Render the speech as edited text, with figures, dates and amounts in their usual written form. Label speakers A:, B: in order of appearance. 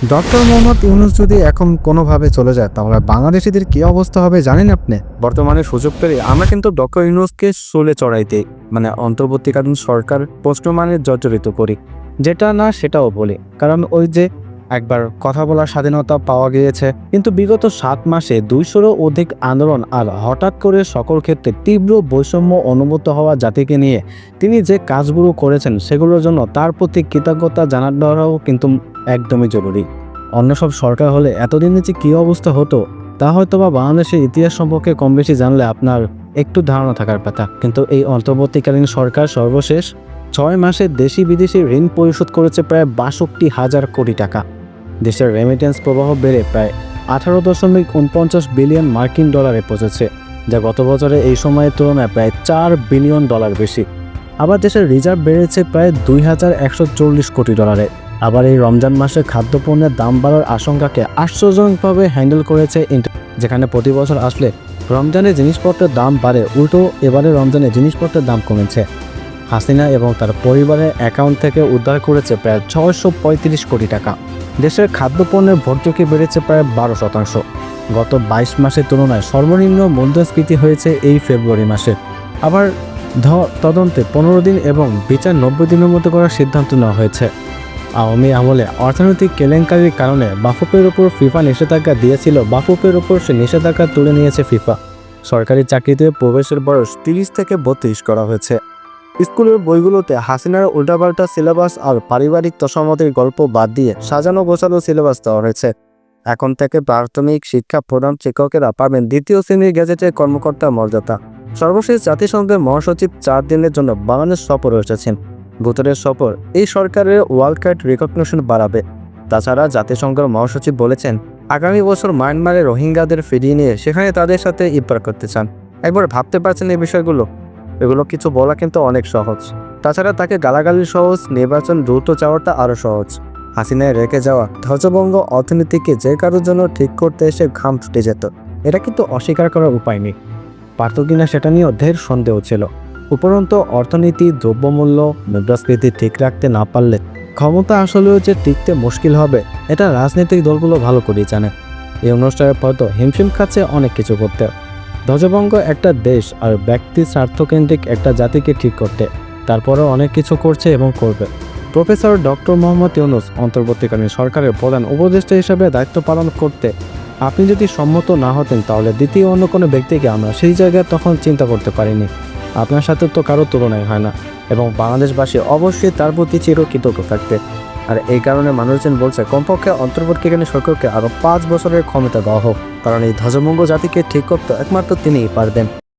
A: Doctor Mohammad Yunus যদি এখন কোনোভাবে চলে যায় তাহলে বাংলাদেশিদের কী অবস্থা হবে জানেন আপনি? বর্তমানে সুযোগ পেলে আমরা কিন্তু ডক্টর ইউনূসকে চুলে চড়াইতে অন্তর্বর্তীকালীন সরকার প্রশ্নমানে জর্জরিত করি, যেটা না সেটাও বলি। কারণ ওই যে একবার কথা বলার স্বাধীনতা পাওয়া গিয়েছে, কিন্তু বিগত 7 মাসে 200-রও অধিক আন্দোলন আর হঠাৎ করে সকল ক্ষেত্রে তীব্র বৈষম্য অনুভূত হওয়া জাতিকে নিয়ে তিনি যে কাজগুলো করেছেন সেগুলোর জন্য তার প্রতি কৃতজ্ঞতা জানানোটাও কিন্তু একদমই জরুরি। অন্য সব সরকার হলে এতদিনে যে কী অবস্থা হতো তা হয়তো বা বাংলাদেশের ইতিহাস সম্পর্কে কম বেশি জানলে আপনার একটু ধারণা থাকার কথা। কিন্তু এই অন্তর্বর্তীকালীন সরকার সর্বশেষ 6 মাসে দেশি বিদেশি ঋণ পরিশোধ করেছে প্রায় 62,000 কোটি টাকা। দেশের রেমিটেন্স প্রবাহ বেড়ে প্রায় 18.49 বিলিয়ন মার্কিন ডলারে পৌঁছেছে, যা গত বছরে এই সময়ের তুলনায় প্রায় $4 বিলিয়ন বেশি। আবার দেশের রিজার্ভ বেড়েছে প্রায় 2,140 কোটি ডলারে। আবার এই রমজান মাসে খাদ্যপণ্যের দাম বাড়ার আশঙ্কাকে আশ্চর্যজনকভাবে হ্যান্ডেল করেছে যেখানে প্রতি বছর আসলে রমজানে জিনিসপত্রের দাম বাড়ে, উল্টো এবারে রমজানে জিনিসপত্রের দাম কমেছে। হাসিনা এবং তার পরিবারের অ্যাকাউন্ট থেকে উদ্ধার করেছে প্রায় 635 কোটি টাকা। দেশের খাদ্যপণ্যের ভর্তুকি বেড়েছে প্রায় 12%। গত 22 মাসের তুলনায় সর্বনিম্ন মূল্যস্ফীতি হয়েছে এই ফেব্রুয়ারি মাসে। আবার তদন্তে 15 দিন এবং বিচার 90 দিনের মধ্যে করার সিদ্ধান্ত নেওয়া হয়েছে। আওয়ামী আমলে অর্থনৈতিক কেলেঙ্কারির কারণে বাফুফের ওপর ফিফা নিষেধাজ্ঞা দিয়েছিল, বাফুফের ওপর সে নিষেধাজ্ঞা তুলে নিয়েছে ফিফা। সরকারি চাকরিতে প্রবেশের বয়স 30 থেকে 32 করা হয়েছে। স্কুলের বইগুলোতে হাসিনার উল্টাপাল্টা সিলেবাস আর পারিবারিক তোষামতের গল্প বাদ দিয়ে সাজানো গোছানো সিলেবাস দেওয়া হয়েছে। এখন থেকে প্রাথমিক শিক্ষা প্রদান শিক্ষকেরা পাবেন 2য় শ্রেণীর গেজেটের কর্মকর্তা মর্যাদা। সর্বশেষ জাতিসংঘের মহাসচিব 4 দিনের জন্য বাংলাদেশ সফরে এসেছেন। ভুটানের সফর এই সরকারের ওয়ার্ল্ড কার্ড রিকগনিশন বাড়াবে। তাছাড়া জাতিসংঘের মহাসচিব বলেছেন আগামী বছর মায়ানমারে রোহিঙ্গাদের ফিরিয়ে নিয়ে সেখানে তাদের সাথে ইফতার করতে চান। একবার ভাবতে পারছেন এই বিষয়গুলো? এগুলো কিছু বলা কিন্তু অনেক সহজ। তাছাড়া তাকে গালাগালি সহজ, নির্বাচন দ্রুত চাওয়াটা আরও সহজ। হাসিনায় রেখে যাওয়া ধ্বজভঙ্গ অর্থনীতিকে যে কারোর জন্য ঠিক করতে এসে ঘাম ছুটে যেত, এটা কিন্তু অস্বীকার করার উপায় নেই। পারত কিনা সেটা নিয়েও ঢের সন্দেহ ছিল। উপরন্তু অর্থনীতি, দ্রব্যমূল্য, মুদ্রাস্ফীতি ঠিক রাখতে না পারলে ক্ষমতা আসলেও যে টিকতে মুশকিল হবে এটা রাজনৈতিক দলগুলো ভালো করেই জানে। এই অনুষ্ঠানের হয়তো হিমশিম খাচ্ছে অনেক কিছু করতে, ধ্বজভঙ্গ একটা দেশ আর ব্যক্তি স্বার্থকেন্দ্রিক একটা জাতিকে ঠিক করতে। তারপরেও অনেক কিছু করছে এবং করবে। প্রফেসর ডক্টর মোহাম্মদ ইউনূস অন্তর্বর্তীকালীন সরকারের প্রধান উপদেষ্টা হিসেবে দায়িত্ব পালন করতে আপনি যদি সম্মত না হতেন তাহলে দ্বিতীয় অন্য কোনো ব্যক্তিকে আমরা সেই জায়গায় তখন চিন্তা করতে পারিনি। আপনার সাথে তো কারো তুলনায় হয় না এবং বাংলাদেশবাসী অবশ্যই তার প্রতি চিরকৃতজ্ঞ থাকবে। আর এই কারণে মানুষজন বলছে কমপক্ষে অন্তর্বর্তীকালীন সরকারকে আরও 5 বছরের ক্ষমতা দেওয়া হোক, কারণ এই ধ্বজভঙ্গ জাতিকে ঠিক করতে একমাত্র তিনিই পারবেন।